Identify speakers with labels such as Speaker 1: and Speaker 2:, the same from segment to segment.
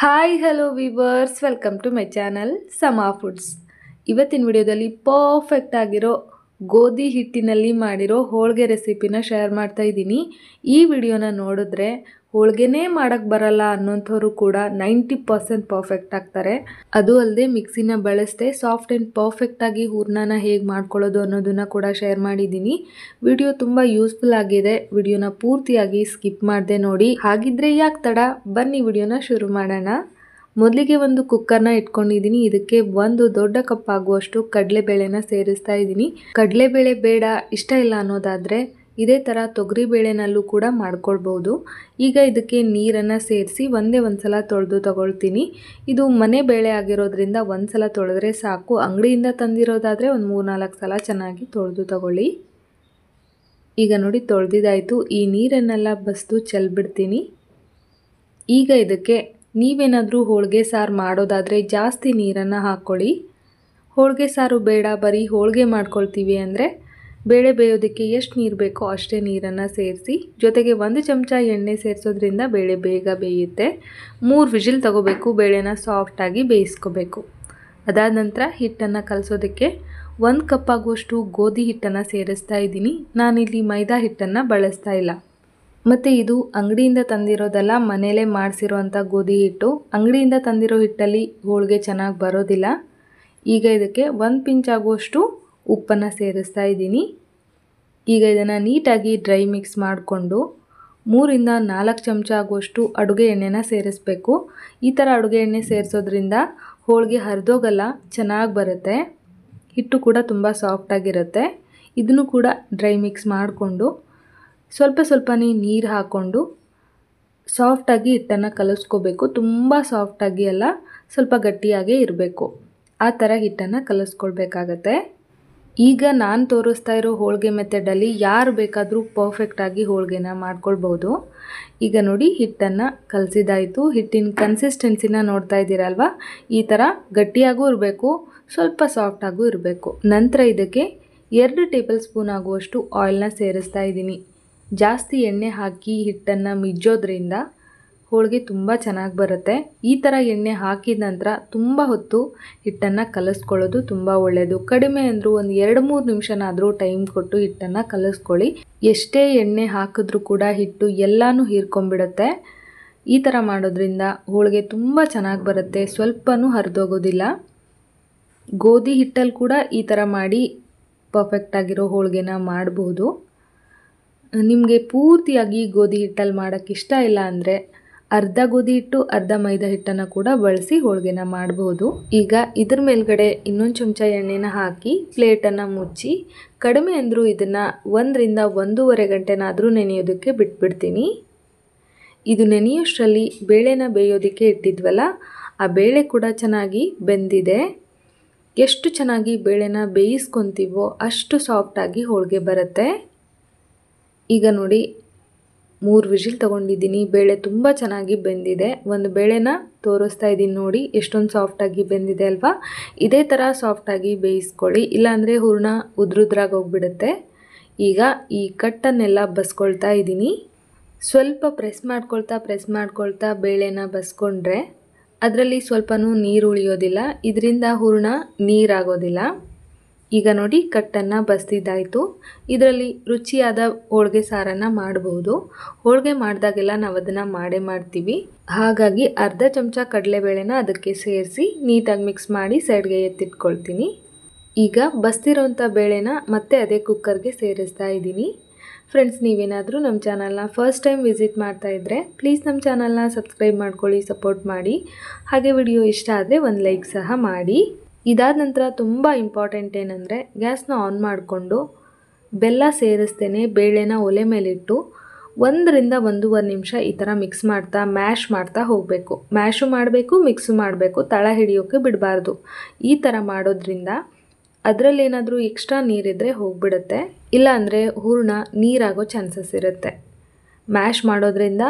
Speaker 1: Hi hello viewers, welcome to my channel Sama Foods. ಇವತ್ತಿನ ವಿಡಿಯೋದಲ್ಲಿ perfect ಆಗಿರೋ ಗೋಧಿ ಹಿಟ್ಟಿನಲ್ಲಿ ಮಾಡಿರೋ ಹೋಳಿಗೆ ರೆಸಿಪಿನ ಶೇರ್ ಮಾಡ್ತಾ ಇದ್ದೀನಿ. ಈ ವಿಡಿಯೋನ ನೋಡಿದ್ರೆ ಹೋಳಿಗೆನೇ ಮಾಡೋಕ್ಕೆ ಬರಲ್ಲ ಅನ್ನೋಂಥವ್ರು ಕೂಡ 90% ಪರ್ಫೆಕ್ಟ್ ಆಗ್ತಾರೆ. ಅದು ಅಲ್ಲದೆ ಮಿಕ್ಸಿನ ಬಳಸದೆ ಸಾಫ್ಟ್ ಆ್ಯಂಡ್ ಪರ್ಫೆಕ್ಟಾಗಿ ಹೂರ್ಣನ ಹೇಗೆ ಮಾಡ್ಕೊಳ್ಳೋದು ಅನ್ನೋದನ್ನು ಕೂಡ ಶೇರ್ ಮಾಡಿದ್ದೀನಿ. ವಿಡಿಯೋ ತುಂಬ ಯೂಸ್ಫುಲ್ ಆಗಿದೆ. ವಿಡಿಯೋನ ಪೂರ್ತಿಯಾಗಿ ಸ್ಕಿಪ್ ಮಾಡದೆ ನೋಡಿ. ಹಾಗಿದ್ರೆ ಯಾಕೆ ತಡ, ಬನ್ನಿ ವಿಡಿಯೋನ ಶುರು ಮಾಡೋಣ. ಮೊದಲಿಗೆ ಒಂದು ಕುಕ್ಕರ್ನ ಇಟ್ಕೊಂಡಿದ್ದೀನಿ. ಇದಕ್ಕೆ ಒಂದು ದೊಡ್ಡ ಕಪ್ ಆಗುವಷ್ಟು ಕಡಲೆಬೇಳೆನ ಸೇರಿಸ್ತಾ ಇದ್ದೀನಿ. ಕಡಲೆಬೇಳೆ ಬೇಡ, ಇಷ್ಟ ಇಲ್ಲ ಅನ್ನೋದಾದರೆ ಇದೇ ಥರ ತೊಗರಿಬೇಳೆನಲ್ಲೂ ಕೂಡ ಮಾಡ್ಕೊಳ್ಬೋದು. ಈಗ ಇದಕ್ಕೆ ನೀರನ್ನು ಸೇರಿಸಿ ಒಂದೇ ಸಲ ತೊಳೆದು ತಗೊಳ್ತೀನಿ. ಇದು ಮನೆ ಬೇಳೆ ಆಗಿರೋದ್ರಿಂದ ಒಂದ್ಸಲ ತೊಳೆದ್ರೆ ಸಾಕು. ಅಂಗಡಿಯಿಂದ ತಂದಿರೋದಾದರೆ ಒಂದು 3-4 ಸಲ ಚೆನ್ನಾಗಿ ತೊಳೆದು ತಗೊಳ್ಳಿ. ಈಗ ನೋಡಿ ತೊಳೆದಿದ್ದಾಯಿತು. ಈ ನೀರನ್ನೆಲ್ಲ ಬಸ್ದು ಚೆಲ್ಬಿಡ್ತೀನಿ. ಈಗ ಇದಕ್ಕೆ ನೀವೇನಾದರೂ ಹೋಳಿಗೆ ಸಾರು ಮಾಡೋದಾದರೆ ಜಾಸ್ತಿ ನೀರನ್ನು ಹಾಕ್ಕೊಳ್ಳಿ. ಹೋಳಿಗೆ ಸಾರು ಬೇಡ, ಬರೀ ಹೋಳಿಗೆ ಮಾಡ್ಕೊಳ್ತೀವಿ ಅಂದರೆ ಬೇಳೆ ಬೇಯೋದಕ್ಕೆ ಎಷ್ಟು ನೀರು ಬೇಕೋ ಅಷ್ಟೇ ನೀರನ್ನು ಸೇರಿಸಿ, ಜೊತೆಗೆ 1 ಚಮಚ ಎಣ್ಣೆ ಸೇರಿಸೋದ್ರಿಂದ ಬೇಳೆ ಬೇಗ ಬೇಯುತ್ತೆ. 3 ವಿಜಿಲ್ ತಗೋಬೇಕು. ಬೇಳೆನ ಸಾಫ್ಟಾಗಿ ಬೇಯಿಸ್ಕೋಬೇಕು. ಅದಾದ ನಂತರ ಹಿಟ್ಟನ್ನು ಕಲಸೋದಕ್ಕೆ 1 ಕಪ್ ಆಗುವಷ್ಟು ಗೋಧಿ ಹಿಟ್ಟನ್ನು ಸೇರಿಸ್ತಾ ಇದ್ದೀನಿ. ನಾನಿಲ್ಲಿ ಮೈದಾ ಹಿಟ್ಟನ್ನು ಬಳಸ್ತಾ ಇಲ್ಲ. ಮತ್ತು ಇದು ಅಂಗಡಿಯಿಂದ ತಂದಿರೋದಲ್ಲ, ಮನೆಯಲ್ಲೇ ಮಾಡಿಸಿರೋಂಥ ಗೋಧಿ ಹಿಟ್ಟು. ಅಂಗಡಿಯಿಂದ ತಂದಿರೋ ಹಿಟ್ಟಲ್ಲಿ ಹೋಳಿಗೆ ಚೆನ್ನಾಗಿ ಬರೋದಿಲ್ಲ. ಈಗ ಇದಕ್ಕೆ 1 ಪಿಂಚ್ ಆಗುವಷ್ಟು ಉಪ್ಪನ್ನು ಸೇರಿಸ್ತಾ ಇದ್ದೀನಿ. ಈಗ ಇದನ್ನು ನೀಟಾಗಿ ಡ್ರೈ ಮಿಕ್ಸ್ ಮಾಡಿಕೊಂಡು 3-4 ಚಮಚ ಆಗುವಷ್ಟು ಅಡುಗೆ ಎಣ್ಣೆನ ಸೇರಿಸ್ಬೇಕು. ಈ ಥರ ಅಡುಗೆ ಎಣ್ಣೆ ಸೇರಿಸೋದ್ರಿಂದ ಹೋಳಿಗೆ ಹರಿದೋಗಲ್ಲ, ಚೆನ್ನಾಗಿ ಬರುತ್ತೆ. ಹಿಟ್ಟು ಕೂಡ ತುಂಬ ಸಾಫ್ಟಾಗಿರುತ್ತೆ. ಇದನ್ನು ಕೂಡ ಡ್ರೈ ಮಿಕ್ಸ್ ಮಾಡಿಕೊಂಡು ಸ್ವಲ್ಪನೇ ನೀರು ಹಾಕ್ಕೊಂಡು ಸಾಫ್ಟಾಗಿ ಹಿಟ್ಟನ್ನು ಕಲಿಸ್ಕೋಬೇಕು. ತುಂಬ ಸಾಫ್ಟಾಗಿ ಅಲ್ಲ, ಸ್ವಲ್ಪ ಗಟ್ಟಿಯಾಗೇ ಇರಬೇಕು. ಆ ಥರ ಹಿಟ್ಟನ್ನು ಕಲಿಸ್ಕೊಳ್ಬೇಕಾಗತ್ತೆ. ಈಗ ನಾನು ತೋರಿಸ್ತಾ ಇರೋ ಹೋಳಿಗೆ ಮೆಥಡಲ್ಲಿ ಯಾರು ಬೇಕಾದರೂ ಪರ್ಫೆಕ್ಟಾಗಿ ಹೋಳಿಗೆನ ಮಾಡ್ಕೊಳ್ಬೋದು. ಈಗ ನೋಡಿ ಹಿಟ್ಟನ್ನು ಕಲಸಿದಾಯಿತು. ಹಿಟ್ಟಿನ ಕನ್ಸಿಸ್ಟೆನ್ಸಿನ ನೋಡ್ತಾ ಇದ್ದೀರಲ್ವ, ಈ ಥರ ಗಟ್ಟಿಯಾಗೂ ಇರಬೇಕು, ಸ್ವಲ್ಪ ಸಾಫ್ಟಾಗೂ ಇರಬೇಕು. ನಂತರ ಇದಕ್ಕೆ 2 ಟೇಬಲ್ ಸ್ಪೂನ್ ಆಗುವಷ್ಟು ಆಯಿಲ್ನ ಸೇರಿಸ್ತಾ ಇದ್ದೀನಿ. ಜಾಸ್ತಿ ಎಣ್ಣೆ ಹಾಕಿ ಹಿಟ್ಟನ್ನು ಮಿಜ್ಜೋದ್ರಿಂದ ಹೋಳಿಗೆ ತುಂಬ ಚೆನ್ನಾಗಿ ಬರುತ್ತೆ. ಈ ಥರ ಎಣ್ಣೆ ಹಾಕಿದ ನಂತರ ತುಂಬ ಹೊತ್ತು ಹಿಟ್ಟನ್ನು ಕಲಿಸ್ಕೊಳ್ಳೋದು ತುಂಬ ಒಳ್ಳೆಯದು. ಕಡಿಮೆ ಅಂದರೂ ಒಂದು 2-3 ನಿಮಿಷನಾದರೂ ಟೈಮ್ ಕೊಟ್ಟು ಹಿಟ್ಟನ್ನು ಕಲಿಸ್ಕೊಳ್ಳಿ. ಎಷ್ಟೇ ಎಣ್ಣೆ ಹಾಕಿದ್ರೂ ಕೂಡ ಹಿಟ್ಟು ಎಲ್ಲನೂ ಹೀರ್ಕೊಂಡ್ಬಿಡುತ್ತೆ. ಈ ಥರ ಮಾಡೋದ್ರಿಂದ ಹೋಳಿಗೆ ತುಂಬ ಚೆನ್ನಾಗಿ ಬರುತ್ತೆ, ಸ್ವಲ್ಪನೂ ಹರಿದೋಗೋದಿಲ್ಲ. ಗೋಧಿ ಹಿಟ್ಟಲ್ಲಿ ಕೂಡ ಈ ಥರ ಮಾಡಿ ಪರ್ಫೆಕ್ಟಾಗಿರೋ ಹೋಳಿಗೆನ ಮಾಡಬಹುದು. ನಿಮಗೆ ಪೂರ್ತಿಯಾಗಿ ಗೋಧಿ ಹಿಟ್ಟಲ್ಲಿ ಮಾಡೋಕ್ಕೆ ಇಷ್ಟ ಇಲ್ಲ ಅಂದರೆ ಅರ್ಧ ಗೋಧಿ ಹಿಟ್ಟು ಅರ್ಧ ಮೈದಾ ಹಿಟ್ಟನ್ನು ಕೂಡ ಬಳಸಿ ಹೋಳಿಗೆನ ಮಾಡಬಹುದು. ಈಗ ಇದ್ರ ಮೇಲ್ಗಡೆ 1 ಚಮಚ ಎಣ್ಣೆನ ಹಾಕಿ ಪ್ಲೇಟನ್ನು ಮುಚ್ಚಿ ಕಡಿಮೆ ಅಂದರೂ ಇದನ್ನು 1-1.5 ಗಂಟೆನಾದರೂ ನೆನೆಯೋದಕ್ಕೆ ಬಿಟ್ಬಿಡ್ತೀನಿ. ಇದು ನೆನೆಯೋಷ್ಟರಲ್ಲಿ ಬೇಳೆನ ಬೇಯೋದಕ್ಕೆ ಇಟ್ಟಿದ್ವಲ್ಲ, ಆ ಬೇಳೆ ಕೂಡ ಚೆನ್ನಾಗಿ ಬೆಂದಿದೆ. ಎಷ್ಟು ಚೆನ್ನಾಗಿ ಬೇಳೆನ ಬೇಯಿಸ್ಕೊತೀವೋ ಅಷ್ಟು ಸಾಫ್ಟಾಗಿ ಹೋಳಿಗೆ ಬರುತ್ತೆ. ಈಗ ನೋಡಿ 3 ವಿಜಿಲ್ ತೊಗೊಂಡಿದ್ದೀನಿ. ಬೇಳೆ ತುಂಬ ಚೆನ್ನಾಗಿ ಬೆಂದಿದೆ. ಒಂದು ಬೇಳೆನ ತೋರಿಸ್ತಾ ಇದ್ದೀನಿ ನೋಡಿ, ಎಷ್ಟೊಂದು ಸಾಫ್ಟಾಗಿ ಬೆಂದಿದೆ ಅಲ್ವಾ. ಇದೇ ಥರ ಸಾಫ್ಟಾಗಿ ಬೇಯಿಸ್ಕೊಳ್ಳಿ, ಇಲ್ಲಾಂದರೆ ಹೂರ್ಣ ಉದ್ರುದ್ರಾಗಿ ಹೋಗ್ಬಿಡುತ್ತೆ. ಈಗ ಈ ಕಟ್ಟನ್ನೆಲ್ಲ ಬಸ್ಕೊಳ್ತಾ ಇದ್ದೀನಿ. ಸ್ವಲ್ಪ ಪ್ರೆಸ್ ಮಾಡ್ಕೊಳ್ತಾ ಬೇಳೆನ ಬಸ್ಕೊಂಡ್ರೆ ಅದರಲ್ಲಿ ಸ್ವಲ್ಪನೂ ನೀರು ಉಳಿಯೋದಿಲ್ಲ, ಇದರಿಂದ ಹೂರ್ಣ ನೀರಾಗೋದಿಲ್ಲ. ಈಗ ನೋಡಿ ಕಟ್ಟನ್ನು ಬಸ್ದಿದ್ದಾಯಿತು. ಇದರಲ್ಲಿ ರುಚಿಯಾದ ಹೋಳಿಗೆ ಸಾರನ್ನು ಮಾಡಬಹುದು. ಹೋಳಿಗೆ ಮಾಡಿದಾಗೆಲ್ಲ ನಾವು ಅದನ್ನು ಮಾಡ್ತೀವಿ. ಹಾಗಾಗಿ ಅರ್ಧ ಚಮಚ ಕಡಲೆಬೇಳೆನ ಅದಕ್ಕೆ ಸೇರಿಸಿ ನೀಟಾಗಿ ಮಿಕ್ಸ್ ಮಾಡಿ ಸೈಡ್ಗೆ ಎತ್ತಿಟ್ಕೊಳ್ತೀನಿ. ಈಗ ಬಸ್ತಿರೋಂಥ ಬೇಳೆನ ಮತ್ತೆ ಅದೇ ಕುಕ್ಕರ್ಗೆ ಸೇರಿಸ್ತಾ ಇದ್ದೀನಿ. ಫ್ರೆಂಡ್ಸ್, ನೀವೇನಾದರೂ ನಮ್ಮ ಚಾನಲ್ನ ಫಸ್ಟ್ ಟೈಮ್ ವಿಸಿಟ್ ಮಾಡ್ತಾ ಇದ್ದರೆ ಪ್ಲೀಸ್ ನಮ್ಮ ಚಾನಲ್ನ ಸಬ್ಸ್ಕ್ರೈಬ್ ಮಾಡ್ಕೊಳ್ಳಿ, ಸಪೋರ್ಟ್ ಮಾಡಿ. ಹಾಗೆ ವಿಡಿಯೋ ಇಷ್ಟ ಆದರೆ ಒಂದು ಲೈಕ್ ಸಹ ಮಾಡಿ. ಇದಾದ ನಂತರ ತುಂಬ ಇಂಪಾರ್ಟೆಂಟ್ ಏನಂದರೆ ಗ್ಯಾಸ್ನ ಆನ್ ಮಾಡಿಕೊಂಡು ಬೆಲ್ಲ ಸೇರಿಸ್ತೇನೆ ಬೇಳೆನ ಒಲೆ ಮೇಲಿಟ್ಟು 1-1.5 ನಿಮಿಷ ಈ ಥರ ಮಿಕ್ಸ್ ಮಾಡ್ತಾ ಮ್ಯಾಶ್ ಮಾಡ್ತಾ ಹೋಗಬೇಕು. ಮ್ಯಾಶು ಮಾಡಬೇಕು, ಮಿಕ್ಸು ಮಾಡಬೇಕು, ತಳ ಹಿಡಿಯೋಕ್ಕೆ ಬಿಡಬಾರ್ದು. ಈ ಥರ ಮಾಡೋದ್ರಿಂದ ಅದರಲ್ಲೇನಾದರೂ ಎಕ್ಸ್ಟ್ರಾ ನೀರಿದ್ದರೆ ಹೋಗಿಬಿಡುತ್ತೆ, ಇಲ್ಲ ಅಂದರೆ ಹೂರ್ಣ ನೀರಾಗೋ ಚಾನ್ಸಸ್ ಇರುತ್ತೆ. ಮ್ಯಾಶ್ ಮಾಡೋದ್ರಿಂದ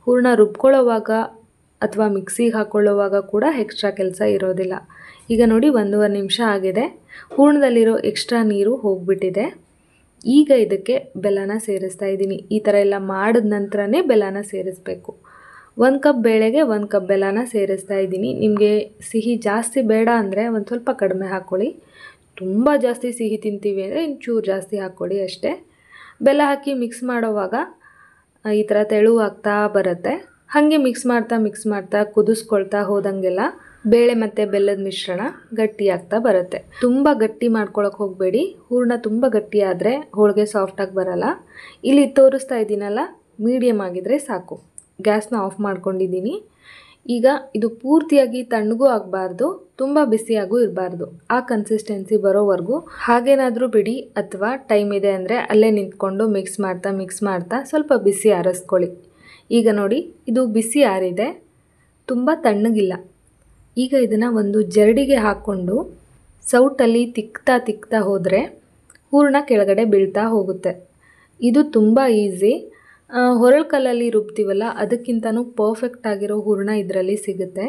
Speaker 1: ಹೂರ್ಣ ರುಬ್ಕೊಳ್ಳೋವಾಗ ಅಥವಾ ಮಿಕ್ಸಿಗೆ ಹಾಕ್ಕೊಳ್ಳೋವಾಗ ಕೂಡ ಎಕ್ಸ್ಟ್ರಾ ಕೆಲಸ ಇರೋದಿಲ್ಲ. ಈಗ ನೋಡಿ 1.5 ನಿಮಿಷ ಆಗಿದೆ. ಹೂರ್ಣದಲ್ಲಿರೋ ಎಕ್ಸ್ಟ್ರಾ ನೀರು ಹೋಗಿಬಿಟ್ಟಿದೆ. ಈಗ ಇದಕ್ಕೆ ಬೆಲ್ಲನ ಸೇರಿಸ್ತಾ ಇದ್ದೀನಿ. ಈ ಥರ ಎಲ್ಲ ಮಾಡಿದ ನಂತರನೇ ಬೆಲ್ಲನ ಸೇರಿಸಬೇಕು. 1 ಕಪ್ ಬೇಳೆಗೆ 1 ಕಪ್ ಬೆಲ್ಲನ ಸೇರಿಸ್ತಾ ಇದ್ದೀನಿ. ನಿಮಗೆ ಸಿಹಿ ಜಾಸ್ತಿ ಬೇಡ ಅಂದರೆ ಒಂದು ಸ್ವಲ್ಪ ಕಡಿಮೆ ಹಾಕ್ಕೊಳ್ಳಿ. ತುಂಬ ಜಾಸ್ತಿ ಸಿಹಿ ತಿಂತೀವಿ ಅಂದರೆ ಚೂರು ಜಾಸ್ತಿ ಹಾಕ್ಕೊಳ್ಳಿ ಅಷ್ಟೇ. ಬೆಲ್ಲ ಹಾಕಿ ಮಿಕ್ಸ್ ಮಾಡೋವಾಗ ಈ ಥರ ತೆಳುವಾಗ್ತಾ ಬರುತ್ತೆ. ಹಾಗೆ ಮಿಕ್ಸ್ ಮಾಡ್ತಾ ಕುದಿಸ್ಕೊಳ್ತಾ ಹೋದಂಗೆಲ್ಲ ಬೇಳೆ ಮತ್ತು ಬೆಲ್ಲದ ಮಿಶ್ರಣ ಗಟ್ಟಿಯಾಗ್ತಾ ಬರುತ್ತೆ. ತುಂಬ ಗಟ್ಟಿ ಮಾಡ್ಕೊಳಕ್ಕೆ ಹೋಗಬೇಡಿ. ಹೂರಣ ತುಂಬ ಗಟ್ಟಿ ಆದರೆ ಹೋಳಿಗೆ ಸಾಫ್ಟಾಗಿ ಬರಲ್ಲ. ಇಲ್ಲಿ ತೋರಿಸ್ತಾ ಇದ್ದೀನಲ್ಲ, ಮೀಡಿಯಮ್ ಆಗಿದ್ರೆ ಸಾಕು. ಗ್ಯಾಸ್ನ ಆಫ್ ಮಾಡ್ಕೊಂಡಿದ್ದೀನಿ. ಈಗ ಇದು ಪೂರ್ತಿಯಾಗಿ ತಣ್ಣಗೂ ಆಗಬಾರ್ದು, ತುಂಬ ಬಿಸಿಯಾಗೂ ಇರಬಾರ್ದು. ಆ ಕನ್ಸಿಸ್ಟೆನ್ಸಿ ಬರೋವರೆಗೂ ಹಾಗೇನಾದರೂ ಬಿಡಿ, ಅಥವಾ ಟೈಮ್ ಇದೆ ಅಂದರೆ ಅಲ್ಲೇ ನಿಂತ್ಕೊಂಡು ಮಿಕ್ಸ್ ಮಾಡ್ತಾ ಸ್ವಲ್ಪ ಬಿಸಿ ಆರಿಸ್ಕೊಳ್ಳಿ. ಈಗ ನೋಡಿ, ಇದು ಬಿಸಿ ಆರಿದೆ, ತುಂಬ ತಣ್ಣಗಿಲ್ಲ. ಈಗ ಇದನ್ನು ಒಂದು ಜರಡಿಗೆ ಹಾಕ್ಕೊಂಡು ಸೌಟಲ್ಲಿ ತಿಕ್ತಾ ಹೋದರೆ ಹೂರಣ ಕೆಳಗಡೆ ಬೀಳ್ತಾ ಹೋಗುತ್ತೆ. ಇದು ತುಂಬ ಈಸಿ. ಹೊರಳು ಕಲ್ಲಲ್ಲಿ ರುಬ್ತೀವಲ್ಲ, ಅದಕ್ಕಿಂತನೂ ಪರ್ಫೆಕ್ಟ್ ಆಗಿರೋ ಹೂರಣ ಇದರಲ್ಲಿ ಸಿಗುತ್ತೆ.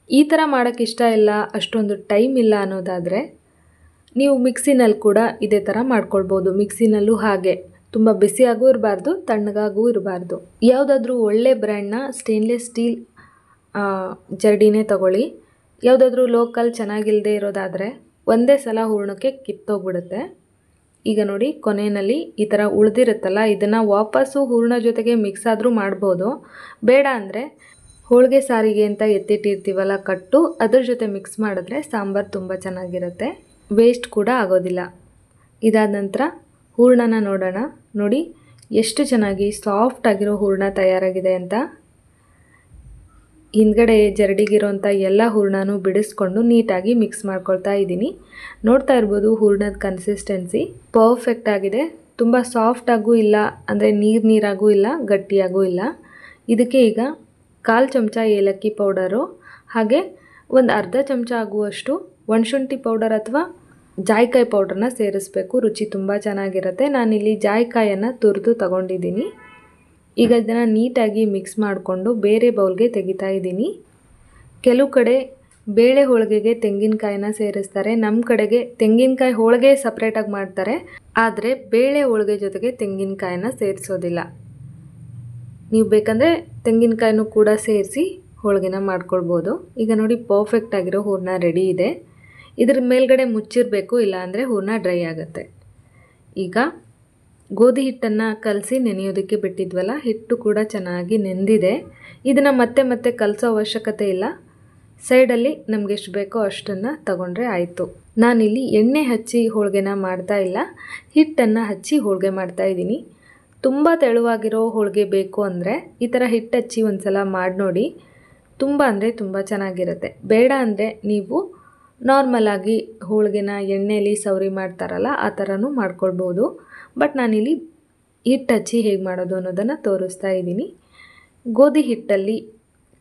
Speaker 1: ಈ ಥರ ಮಾಡೋಕ್ಕೆ ಇಷ್ಟ ಇಲ್ಲ, ಅಷ್ಟೊಂದು ಟೈಮ್ ಇಲ್ಲ ಅನ್ನೋದಾದರೆ ನೀವು ಮಿಕ್ಸಿನಲ್ಲಿ ಕೂಡ ಇದೇ ಥರ ಮಾಡ್ಕೊಳ್ಬೋದು. ಮಿಕ್ಸಿನಲ್ಲೂ ಹಾಗೆ ತುಂಬ ಬಿಸಿಯಾಗೂ ಇರಬಾರ್ದು, ತಣ್ಣಗಾಗೂ ಇರಬಾರ್ದು. ಯಾವುದಾದ್ರೂ ಒಳ್ಳೆ ಬ್ರ್ಯಾಂಡ್ನ ಸ್ಟೇನ್ಲೆಸ್ ಸ್ಟೀಲ್ ಜರಡಿನೇ ತಗೊಳ್ಳಿ. ಯಾವುದಾದ್ರೂ ಲೋಕಲ್ ಚೆನ್ನಾಗಿಲ್ಲದೆ ಇರೋದಾದರೆ ಒಂದೇ ಸಲ ಹೂರಣಕ್ಕೆ ಕಿತ್ತೋಗ್ಬಿಡುತ್ತೆ. ಈಗ ನೋಡಿ, ಕೊನೆಯಲ್ಲಿ ಈ ಥರ ಉಳಿದಿರುತ್ತಲ್ಲ, ಇದನ್ನು ವಾಪಸ್ಸು ಹೂರಣ ಜೊತೆಗೆ ಮಿಕ್ಸ್ ಆದರೂ ಮಾಡ್ಬೋದು. ಬೇಡ ಅಂದರೆ ಹೋಳಿಗೆ ಸಾರಿಗೆ ಅಂತ ಎತ್ತಿಟ್ಟಿರ್ತೀವಲ್ಲ ಕಟ್ಟು, ಅದ್ರ ಜೊತೆ ಮಿಕ್ಸ್ ಮಾಡಿದ್ರೆ ಸಾಂಬಾರು ತುಂಬ ಚೆನ್ನಾಗಿರುತ್ತೆ, ವೇಸ್ಟ್ ಕೂಡ ಆಗೋದಿಲ್ಲ. ಇದಾದ ನಂತರ ಹೂರಣನ ನೋಡೋಣ. ನೋಡಿ ಎಷ್ಟು ಚೆನ್ನಾಗಿ ಸಾಫ್ಟ್ ಆಗಿರೋ ಹೂರಣ ತಯಾರಾಗಿದೆ ಅಂತ. ಹಿಂದ್ಗಡೆ ಜರಡಿಗಿರೋಂಥ ಎಲ್ಲ ಹೂರಣನೂ ಬಿಡಿಸ್ಕೊಂಡು ನೀಟಾಗಿ ಮಿಕ್ಸ್ ಮಾಡ್ಕೊಳ್ತಾ ಇದ್ದೀನಿ. ನೋಡ್ತಾ ಇರ್ಬೋದು ಹೂರಣದ ಕನ್ಸಿಸ್ಟೆನ್ಸಿ ಪರ್ಫೆಕ್ಟ್ ಆಗಿದೆ. ತುಂಬ ಸಾಫ್ಟಾಗೂ ಇಲ್ಲ, ಅಂದರೆ ನೀರಾಗೂ ಇಲ್ಲ, ಗಟ್ಟಿಯಾಗೂ ಇಲ್ಲ. ಇದಕ್ಕೆ ಈಗ 1/4 ಚಮಚ ಏಲಕ್ಕಿ ಪೌಡರು, ಹಾಗೆ ಒಂದು ಅರ್ಧ ಚಮಚ ಆಗುವಷ್ಟು ಒಣಶುಂಠಿ ಪೌಡರ್ ಅಥವಾ ಜಾಯಿಕಾಯಿ ಪೌಡ್ರನ್ನ ಸೇರಿಸ್ಬೇಕು. ರುಚಿ ತುಂಬ ಚೆನ್ನಾಗಿರುತ್ತೆ. ನಾನಿಲ್ಲಿ ಜಾಯಿಕಾಯನ್ನು ತುರಿದು ತಗೊಂಡಿದ್ದೀನಿ. ಈಗ ಇದನ್ನು ನೀಟಾಗಿ ಮಿಕ್ಸ್ ಮಾಡಿಕೊಂಡು ಬೇರೆ ಬೌಲ್ಗೆ ತೆಗಿತಾ ಇದ್ದೀನಿ. ಕೆಲವು ಕಡೆ ಬೇಳೆ ಹೋಳಿಗೆಗೆ ತೆಂಗಿನಕಾಯಿನ ಸೇರಿಸ್ತಾರೆ. ನಮ್ಮ ಕಡೆಗೆ ತೆಂಗಿನಕಾಯಿ ಹೋಳಿಗೆ ಸಪ್ರೇಟಾಗಿ ಮಾಡ್ತಾರೆ, ಆದರೆ ಬೇಳೆ ಹೋಳಿಗೆ ಜೊತೆಗೆ ತೆಂಗಿನಕಾಯಿನ ಸೇರಿಸೋದಿಲ್ಲ. ನೀವು ಬೇಕಂದರೆ ತೆಂಗಿನಕಾಯಿನೂ ಕೂಡ ಸೇರಿಸಿ ಹೋಳಿಗೆನ ಮಾಡ್ಕೊಳ್ಬೋದು. ಈಗ ನೋಡಿ, ಪರ್ಫೆಕ್ಟ್ ಆಗಿರೋ ಹೂರಣ ರೆಡಿ ಇದೆ. ಇದ್ರ ಮೇಲ್ಗಡೆ ಮುಚ್ಚಿರಬೇಕು, ಇಲ್ಲಾಂದರೆ ಹೂರಣ ಡ್ರೈ ಆಗುತ್ತೆ. ಈಗ ಗೋಧಿ ಹಿಟ್ಟನ್ನು ಕಲಸಿ ನೆನೆಯೋದಕ್ಕೆ ಬಿಟ್ಟಿದ್ವಲ್ಲ, ಹಿಟ್ಟು ಕೂಡ ಚೆನ್ನಾಗಿ ನೆಂದಿದೆ. ಇದನ್ನು ಮತ್ತೆ ಕಲಸೋ ಅವಶ್ಯಕತೆ ಇಲ್ಲ. ಸೈಡಲ್ಲಿ ನಮ್ಗೆ ಎಷ್ಟು ಬೇಕೋ ಅಷ್ಟನ್ನು ತಗೊಂಡ್ರೆ ಆಯಿತು. ನಾನಿಲ್ಲಿ ಎಣ್ಣೆ ಹಚ್ಚಿ ಹೋಳಿಗೆನ ಮಾಡ್ತಾ ಇಲ್ಲ, ಹಿಟ್ಟನ್ನು ಹಚ್ಚಿ ಹೋಳಿಗೆ ಮಾಡ್ತಾ ಇದ್ದೀನಿ. ತುಂಬ ತೆಳುವಾಗಿರೋ ಹೋಳಿಗೆ ಬೇಕು ಅಂದರೆ ಈ ಥರ ಹಿಟ್ಟು ಹಚ್ಚಿ ಒಂದು ಸಲ ಮಾಡಿ ನೋಡಿ, ತುಂಬ ಅಂದರೆ ತುಂಬ ಚೆನ್ನಾಗಿರುತ್ತೆ. ಬೇಡ ಅಂದರೆ ನೀವು ನಾರ್ಮಲಾಗಿ ಹೋಳಿಗೆನ ಎಣ್ಣೆಯಲ್ಲಿ ಸವರಿ ಮಾಡ್ತಾರಲ್ಲ, ಆ ಥರನೂ ಮಾಡ್ಕೊಳ್ಬೋದು. ಬಟ್ ನಾನಿಲ್ಲಿ ಹಿಟ್ಟು ಹಚ್ಚಿ ಹೇಗೆ ಮಾಡೋದು ಅನ್ನೋದನ್ನು ತೋರಿಸ್ತಾ ಇದ್ದೀನಿ. ಗೋಧಿ ಹಿಟ್ಟಲ್ಲಿ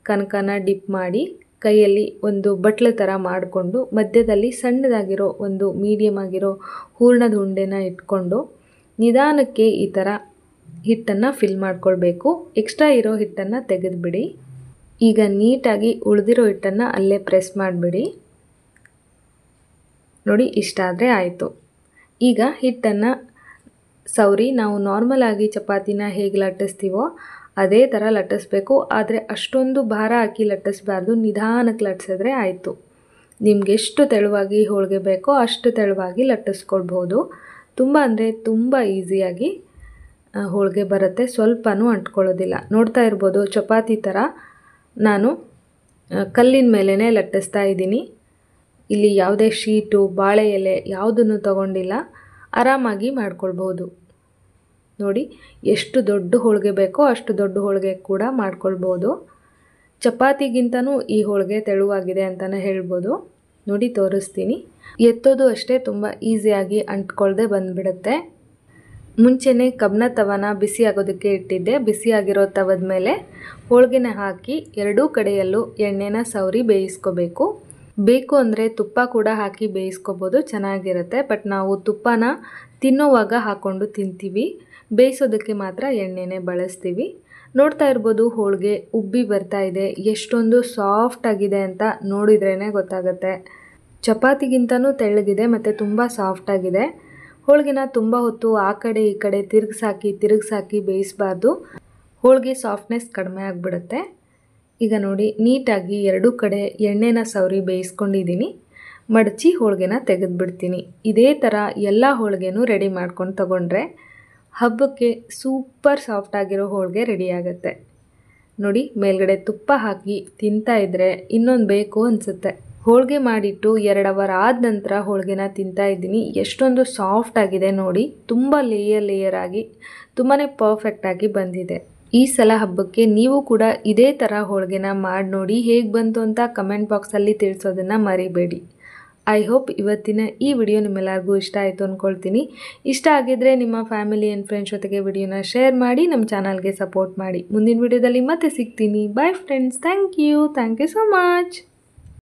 Speaker 1: ಕನಕನ ಡಿಪ್ ಮಾಡಿ ಕೈಯಲ್ಲಿ ಒಂದು ಬಟ್ಲು ಥರ ಮಾಡಿಕೊಂಡು ಮಧ್ಯದಲ್ಲಿ ಸಣ್ಣದಾಗಿರೋ ಒಂದು ಮೀಡಿಯಮ್ ಆಗಿರೋ ಹೂರಣದ ಉಂಡೆನ ಇಟ್ಕೊಂಡು ನಿಧಾನಕ್ಕೆ ಈ ಥರ ಹಿಟ್ಟನ್ನು ಫಿಲ್ ಮಾಡ್ಕೊಳ್ಬೇಕು. ಎಕ್ಸ್ಟ್ರಾ ಇರೋ ಹಿಟ್ಟನ್ನು ತೆಗೆದುಬಿಡಿ. ಈಗ ನೀಟಾಗಿ ಉಳಿದಿರೋ ಹಿಟ್ಟನ್ನು ಅಲ್ಲೇ ಪ್ರೆಸ್ ಮಾಡಿಬಿಡಿ. ನೋಡಿ, ಇಷ್ಟ ಆದರೆ ಆಯಿತು. ಈಗ ಹಿಟ್ಟನ್ನು ಸವರಿ ನಾವು ನಾರ್ಮಲಾಗಿ ಚಪಾತಿನ ಹೇಗೆ ಲಟ್ಟಿಸ್ತೀವೋ ಅದೇ ಥರ ಲಟ್ಟಿಸ್ಬೇಕು. ಆದರೆ ಅಷ್ಟೊಂದು ಭಾರ ಹಾಕಿ ಲಟ್ಟಿಸ್ಬಾರ್ದು, ನಿಧಾನಕ್ಕೆ ಲಟ್ಟಿಸಿದ್ರೆ ಆಯಿತು. ನಿಮ್ಗೆ ಎಷ್ಟು ತೆಳುವಾಗಿ ಹೋಳಿಗೆ ಬೇಕೋ ಅಷ್ಟು ತೆಳುವಾಗಿ ಲಟ್ಟಿಸ್ಕೊಳ್ಬೋದು. ತುಂಬ ಅಂದರೆ ತುಂಬ ಈಸಿಯಾಗಿ ಹೋಳಿಗೆ ಬರುತ್ತೆ, ಸ್ವಲ್ಪನೂ ಅಂಟ್ಕೊಳ್ಳೋದಿಲ್ಲ. ನೋಡ್ತಾ ಇರ್ಬೋದು, ಚಪಾತಿ ಥರ ನಾನು ಕಲ್ಲಿನ ಮೇಲೇ ಲಟ್ಟಿಸ್ತಾ ಇದ್ದೀನಿ. ಇಲ್ಲಿ ಯಾವುದೇ ಶೀಟು, ಬಾಳೆ ಎಲೆ ಯಾವುದನ್ನು ತಗೊಂಡಿಲ್ಲ, ಆರಾಮಾಗಿ ಮಾಡ್ಕೊಳ್ಬೋದು. ನೋಡಿ, ಎಷ್ಟು ದೊಡ್ಡ ಹೋಳಿಗೆ ಬೇಕೋ ಅಷ್ಟು ದೊಡ್ಡ ಹೋಳಿಗೆ ಕೂಡ ಮಾಡ್ಕೊಳ್ಬೋದು. ಚಪಾತಿಗಿಂತನೂ ಈ ಹೋಳಿಗೆ ತೆಳುವಾಗಿದೆ ಅಂತಲೇ ಹೇಳ್ಬೋದು. ನೋಡಿ, ತೋರಿಸ್ತೀನಿ. ಎತ್ತೋದು ಅಷ್ಟೇ ತುಂಬ ಈಸಿಯಾಗಿ ಅಂಟ್ಕೊಳ್ದೆ ಬಂದುಬಿಡುತ್ತೆ. ಮುಂಚೆನೇ ಕಬ್ಬಿಣ ತವನ ಬಿಸಿ ಆಗೋದಕ್ಕೆ ಇಟ್ಟಿದ್ದೆ. ಬಿಸಿಯಾಗಿರೋ ತವದ ಮೇಲೆ ಹೋಳಿಗೆನ ಹಾಕಿ ಎರಡೂ ಕಡೆಯಲ್ಲೂ ಎಣ್ಣೆನ ಸವರಿ ಬೇಯಿಸ್ಕೋಬೇಕು. ಬೇಕು ಅಂದರೆ ತುಪ್ಪ ಕೂಡ ಹಾಕಿ ಬೇಯಿಸ್ಕೋಬೋದು, ಚೆನ್ನಾಗಿರುತ್ತೆ. ಬಟ್ ನಾವು ತುಪ್ಪನ ತಿನ್ನೋವಾಗ ಹಾಕ್ಕೊಂಡು ತಿಂತೀವಿ, ಬೇಯಿಸೋದಕ್ಕೆ ಮಾತ್ರ ಎಣ್ಣೆನೇ ಬಳಸ್ತೀವಿ. ನೋಡ್ತಾ ಇರ್ಬೋದು, ಹೋಳಿಗೆ ಉಬ್ಬಿ ಬರ್ತಾ ಇದೆ. ಎಷ್ಟೊಂದು ಸಾಫ್ಟ್ ಆಗಿದೆ ಅಂತ ನೋಡಿದ್ರೇ ಗೊತ್ತಾಗುತ್ತೆ. ಚಪಾತಿಗಿಂತನೂ ತೆಳ್ಳಗಿದೆ ಮತ್ತು ತುಂಬ ಸಾಫ್ಟಾಗಿದೆ. ಹೋಳಿಗೆನ ತುಂಬ ಹೊತ್ತು ಆ ಕಡೆ ಈ ಕಡೆ ತಿರುಗಿಸಾಕಿ ಬೇಯಿಸಬಾರ್ದು. ಹೋಳಿಗೆ ಸಾಫ್ಟ್ನೆಸ್ ಕಡಿಮೆ ಆಗಿಬಿಡುತ್ತೆ. ಈಗ ನೋಡಿ ನೀಟಾಗಿ ಎರಡೂ ಕಡೆ ಎಣ್ಣೆನ ಸವರಿ ಬೇಯಿಸ್ಕೊಂಡಿದ್ದೀನಿ. ಮಡಚಿ ಹೋಳಿಗೆನ ತೆಗೆದುಬಿಡ್ತೀನಿ. ಇದೇ ಥರ ಎಲ್ಲ ಹೋಳಿಗೆನೂ ರೆಡಿ ಮಾಡ್ಕೊಂಡು ತಗೊಂಡ್ರೆ ಹಬ್ಬಕ್ಕೆ ಸೂಪರ್ ಸಾಫ್ಟ್ ಆಗಿರೋ ಹೋಳಿಗೆ ರೆಡಿ ಆಗುತ್ತೆ. ನೋಡಿ ಮೇಲ್ಗಡೆ ತುಪ್ಪ ಹಾಕಿ ತಿಂತಾ ಇದ್ದರೆ ಇನ್ನೊಂದು ಬೇಕು ಅನಿಸುತ್ತೆ. ಹೋಳಿಗೆ ಮಾಡಿಟ್ಟು 2 ಅವರ್ ಆದ ನಂತರ ಹೋಳಿಗೆನ ತಿಂತಾ ಇದ್ದೀನಿ. ಎಷ್ಟೊಂದು ಸಾಫ್ಟ್ ಆಗಿದೆ ನೋಡಿ, ತುಂಬ ಲೇಯರ್ ಆಗಿ ತುಂಬಾ ಪರ್ಫೆಕ್ಟಾಗಿ ಬಂದಿದೆ. ಈ ಸಲ ಹಬ್ಬಕ್ಕೆ ನೀವು ಕೂಡ ಇದೇ ಥರ ಹೋಳಿಗೆನ ಮಾಡಿ ನೋಡಿ, ಹೇಗೆ ಬಂತು ಅಂತ ಕಮೆಂಟ್ ಬಾಕ್ಸಲ್ಲಿ ತಿಳಿಸೋದನ್ನು ಮರಿಬೇಡಿ. ಐ ಹೋಪ್ ಇವತ್ತಿನ ಈ ವಿಡಿಯೋ ನಿಮ್ಮೆಲ್ಲರಿಗೂ ಇಷ್ಟ ಆಯಿತು ಅಂದ್ಕೊಳ್ತೀನಿ. ಇಷ್ಟ ಆಗಿದ್ದರೆ ನಿಮ್ಮ ಫ್ಯಾಮಿಲಿ ಆ್ಯಂಡ್ ಫ್ರೆಂಡ್ಸ್ ಜೊತೆಗೆ ವಿಡಿಯೋನ ಶೇರ್ ಮಾಡಿ, ನಮ್ಮ ಚಾನಲ್ಗೆ ಸಪೋರ್ಟ್ ಮಾಡಿ. ಮುಂದಿನ ವಿಡಿಯೋದಲ್ಲಿ ಮತ್ತೆ ಸಿಗ್ತೀನಿ. Bye friends, thank you so much.